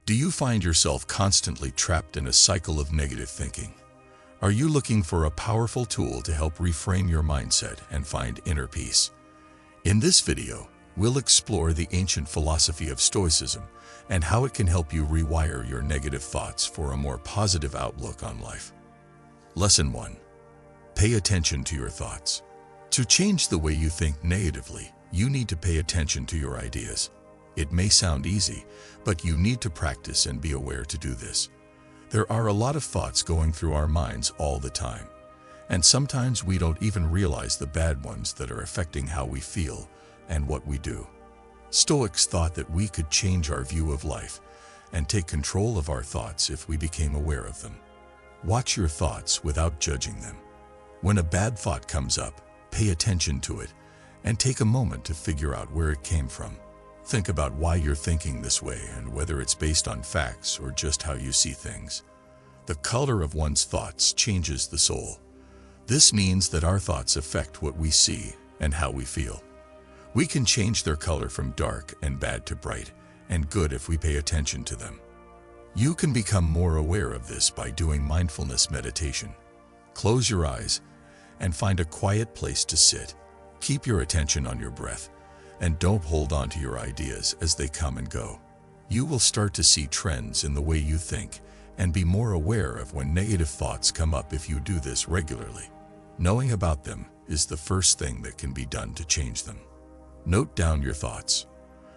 Do you find yourself constantly trapped in a cycle of negative thinking? Are you looking for a powerful tool to help reframe your mindset and find inner peace? In this video, we'll explore the ancient philosophy of Stoicism and how it can help you rewire your negative thoughts for a more positive outlook on life. Lesson 1. Pay attention to your thoughts. To change the way you think negatively, you need to pay attention to your ideas. It may sound easy, but you need to practice and be aware to do this. There are a lot of thoughts going through our minds all the time, and sometimes we don't even realize the bad ones that are affecting how we feel and what we do. Stoics thought that we could change our view of life and take control of our thoughts if we became aware of them. Watch your thoughts without judging them. When a bad thought comes up, pay attention to it and take a moment to figure out where it came from. Think about why you're thinking this way and whether it's based on facts or just how you see things. The color of one's thoughts changes the soul. This means that our thoughts affect what we see and how we feel. We can change their color from dark and bad to bright and good if we pay attention to them. You can become more aware of this by doing mindfulness meditation. Close your eyes and find a quiet place to sit. Keep your attention on your breath and don't hold on to your ideas as they come and go. You will start to see trends in the way you think and be more aware of when negative thoughts come up if you do this regularly. Knowing about them is the first thing that can be done to change them. Note down your thoughts.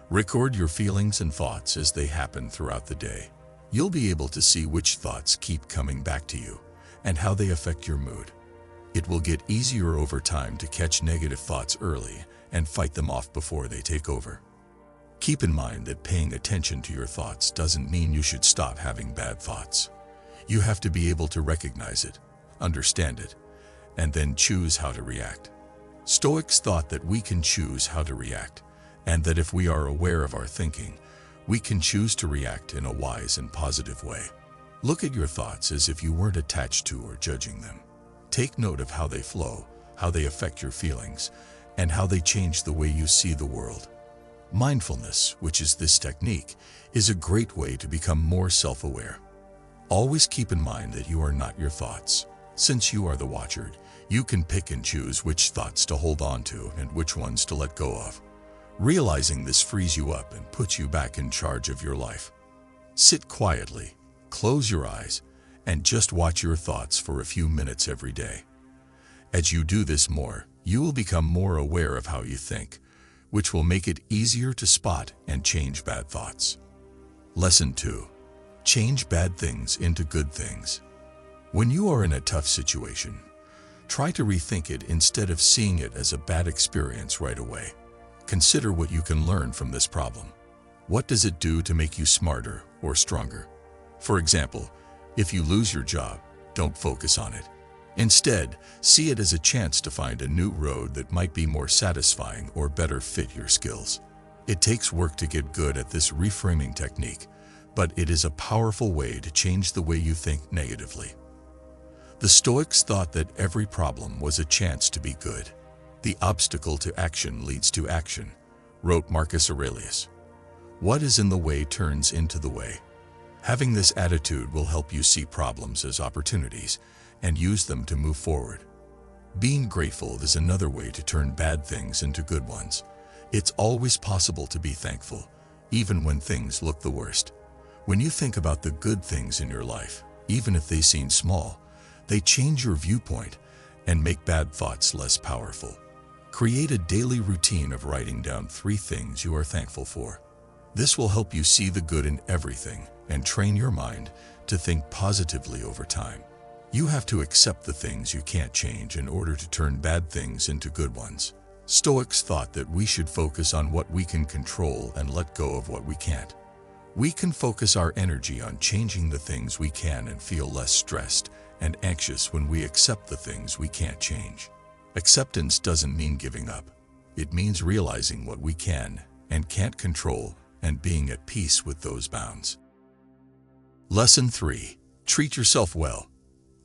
Record your feelings and thoughts as they happen throughout the day. You'll be able to see which thoughts keep coming back to you and how they affect your mood. It will get easier over time to catch negative thoughts early and fight them off before they take over. Keep in mind that paying attention to your thoughts doesn't mean you should stop having bad thoughts. You have to be able to recognize it, understand it, and then choose how to react. Stoics thought that we can choose how to react, and that if we are aware of our thinking, we can choose to react in a wise and positive way. Look at your thoughts as if you weren't attached to or judging them. Take note of how they flow, how they affect your feelings, and how they change the way you see the world. Mindfulness, which is this technique, is a great way to become more self-aware. Always keep in mind that you are not your thoughts. Since you are the watcher, you can pick and choose which thoughts to hold on to and which ones to let go of. Realizing this frees you up and puts you back in charge of your life. Sit quietly, close your eyes, and just watch your thoughts for a few minutes every day. As you do this more, you will become more aware of how you think, which will make it easier to spot and change bad thoughts. Lesson 2. Change bad things into good things. When you are in a tough situation, try to rethink it instead of seeing it as a bad experience right away. Consider what you can learn from this problem. What does it do to make you smarter or stronger? For example, if you lose your job, don't focus on it. Instead, see it as a chance to find a new road that might be more satisfying or better fit your skills. It takes work to get good at this reframing technique, but it is a powerful way to change the way you think negatively. The Stoics thought that every problem was a chance to be good. The obstacle to action leads to action, wrote Marcus Aurelius. What is in the way turns into the way. Having this attitude will help you see problems as opportunities and use them to move forward. Being grateful is another way to turn bad things into good ones. It's always possible to be thankful, even when things look the worst. When you think about the good things in your life, even if they seem small, they change your viewpoint and make bad thoughts less powerful. Create a daily routine of writing down 3 things you are thankful for. This will help you see the good in everything and train your mind to think positively over time. You have to accept the things you can't change in order to turn bad things into good ones. Stoics thought that we should focus on what we can control and let go of what we can't. We can focus our energy on changing the things we can and feel less stressed and anxious when we accept the things we can't change. Acceptance doesn't mean giving up. It means realizing what we can and can't control and being at peace with those bounds. Lesson 3. Treat yourself well.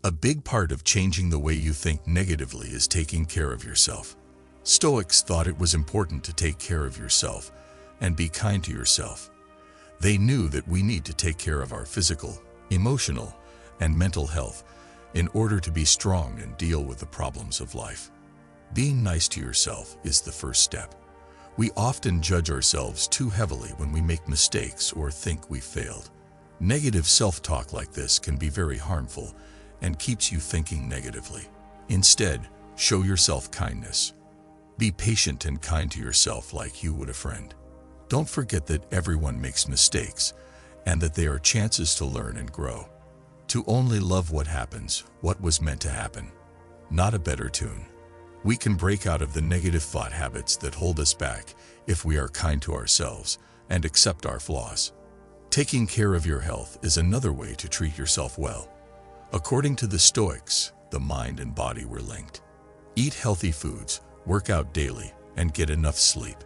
A big part of changing the way you think negatively is taking care of yourself. Stoics thought it was important to take care of yourself and be kind to yourself. They knew that we need to take care of our physical, emotional, and mental health in order to be strong and deal with the problems of life. Being nice to yourself is the first step. We often judge ourselves too heavily when we make mistakes or think we failed. Negative self-talk like this can be very harmful and keeps you thinking negatively. Instead, show yourself kindness. Be patient and kind to yourself like you would a friend. Don't forget that everyone makes mistakes and that they are chances to learn and grow. To only love what happens, what was meant to happen. Not a better tune. We can break out of the negative thought habits that hold us back if we are kind to ourselves and accept our flaws. Taking care of your health is another way to treat yourself well. According to the Stoics, the mind and body were linked. Eat healthy foods, work out daily, and get enough sleep.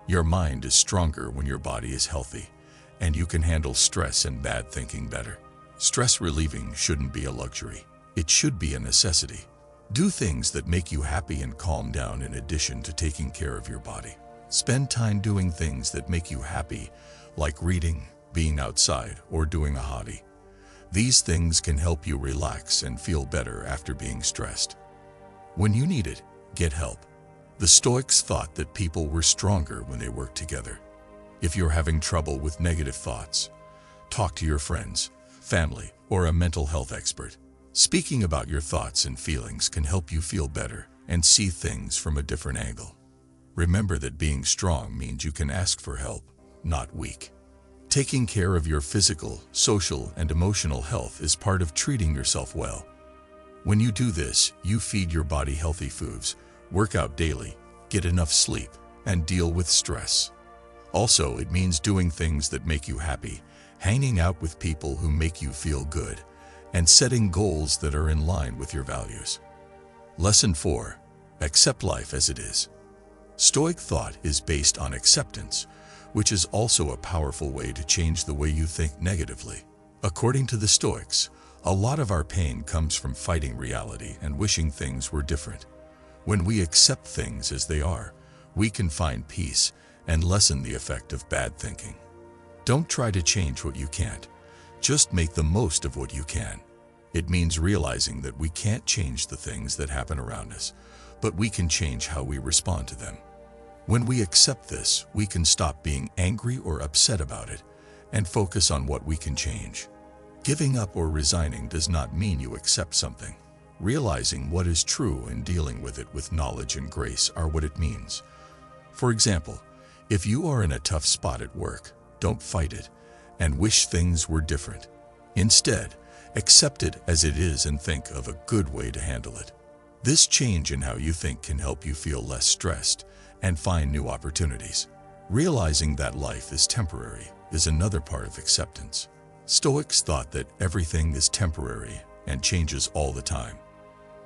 Your mind is stronger when your body is healthy, and you can handle stress and bad thinking better. Stress relieving shouldn't be a luxury. It should be a necessity. Do things that make you happy and calm down in addition to taking care of your body. Spend time doing things that make you happy, like reading, being outside, or doing a hobby. These things can help you relax and feel better after being stressed. When you need it, get help. The Stoics thought that people were stronger when they worked together. If you're having trouble with negative thoughts, talk to your friends, family, or a mental health expert. Speaking about your thoughts and feelings can help you feel better and see things from a different angle. Remember that being strong means you can ask for help, not weak. Taking care of your physical, social, and emotional health is part of treating yourself well. When you do this, you feed your body healthy foods, work out daily, get enough sleep, and deal with stress. Also, it means doing things that make you happy, hanging out with people who make you feel good, and setting goals that are in line with your values. Lesson 4. Accept life as it is. Stoic thought is based on acceptance, which is also a powerful way to change the way you think negatively. According to the Stoics, a lot of our pain comes from fighting reality and wishing things were different. When we accept things as they are, we can find peace and lessen the effect of bad thinking. Don't try to change what you can't. Just make the most of what you can. It means realizing that we can't change the things that happen around us, but we can change how we respond to them. When we accept this, we can stop being angry or upset about it and focus on what we can change. Giving up or resigning does not mean you accept something. Realizing what is true and dealing with it with knowledge and grace are what it means. For example, if you are in a tough spot at work, don't fight it and wish things were different. Instead, accept it as it is and think of a good way to handle it. This change in how you think can help you feel less stressed and find new opportunities. Realizing that life is temporary is another part of acceptance. Stoics thought that everything is temporary and changes all the time.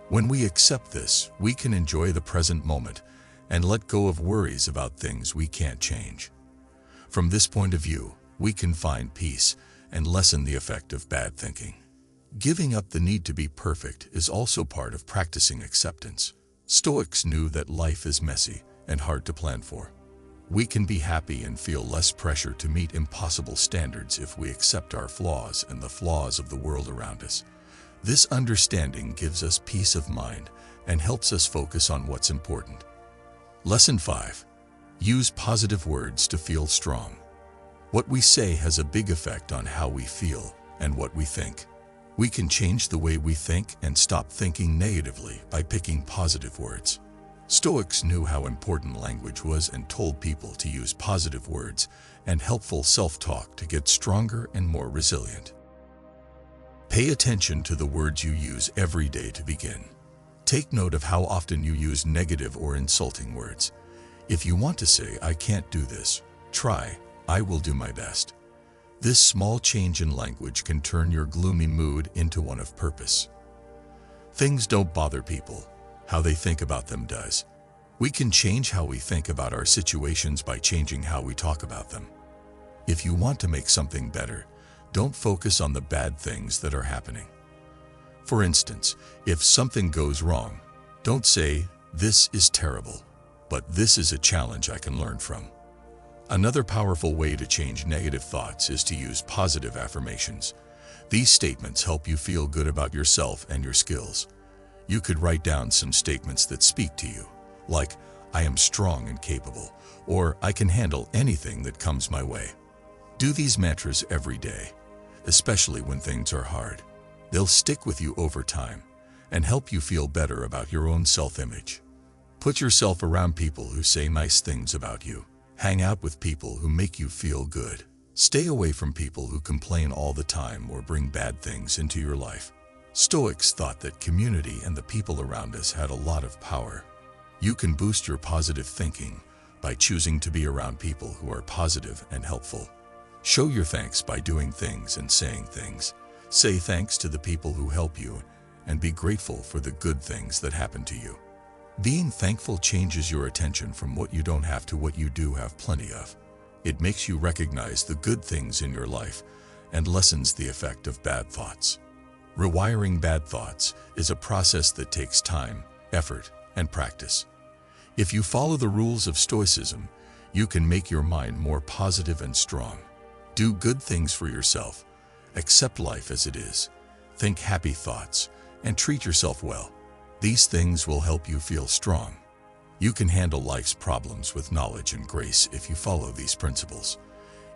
When we accept this, we can enjoy the present moment and let go of worries about things we can't change. From this point of view, we can find peace and lessen the effect of bad thinking. Giving up the need to be perfect is also part of practicing acceptance. Stoics knew that life is messy and hard to plan for. We can be happy and feel less pressure to meet impossible standards if we accept our flaws and the flaws of the world around us. This understanding gives us peace of mind and helps us focus on what's important. Lesson 5. Use positive words to feel strong. What we say has a big effect on how we feel and what we think. We can change the way we think and stop thinking negatively by picking positive words. Stoics knew how important language was and told people to use positive words and helpful self-talk to get stronger and more resilient. Pay attention to the words you use every day to begin. Take note of how often you use negative or insulting words. If you want to say, "I can't do this," try, "I will do my best." This small change in language can turn your gloomy mood into one of purpose. Things don't bother people. How they think about them does. We can change how we think about our situations by changing how we talk about them. If you want to make something better, don't focus on the bad things that are happening. For instance, if something goes wrong, don't say, "This is terrible, but this is a challenge I can learn from." Another powerful way to change negative thoughts is to use positive affirmations. These statements help you feel good about yourself and your skills. You could write down some statements that speak to you, like, "I am strong and capable," or "I can handle anything that comes my way." Do these mantras every day, especially when things are hard. They'll stick with you over time and help you feel better about your own self-image. Put yourself around people who say nice things about you. Hang out with people who make you feel good. Stay away from people who complain all the time or bring bad things into your life. Stoics thought that community and the people around us had a lot of power. You can boost your positive thinking by choosing to be around people who are positive and helpful. Show your thanks by doing things and saying things. Say thanks to the people who help you and be grateful for the good things that happen to you. Being thankful changes your attention from what you don't have to what you do have plenty of. It makes you recognize the good things in your life and lessens the effect of bad thoughts. Rewiring bad thoughts is a process that takes time, effort, and practice. If you follow the rules of Stoicism, you can make your mind more positive and strong. Do good things for yourself. Accept life as it is. Think happy thoughts and treat yourself well. These things will help you feel strong. You can handle life's problems with knowledge and grace if you follow these principles.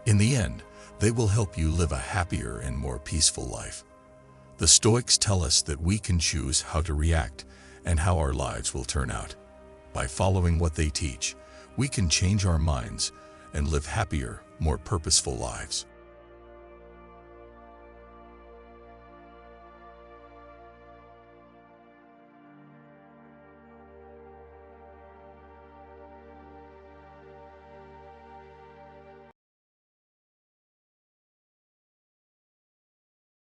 In the end, they will help you live a happier and more peaceful life. The Stoics tell us that we can choose how to react and how our lives will turn out. By following what they teach, we can change our minds and live happier, more purposeful lives.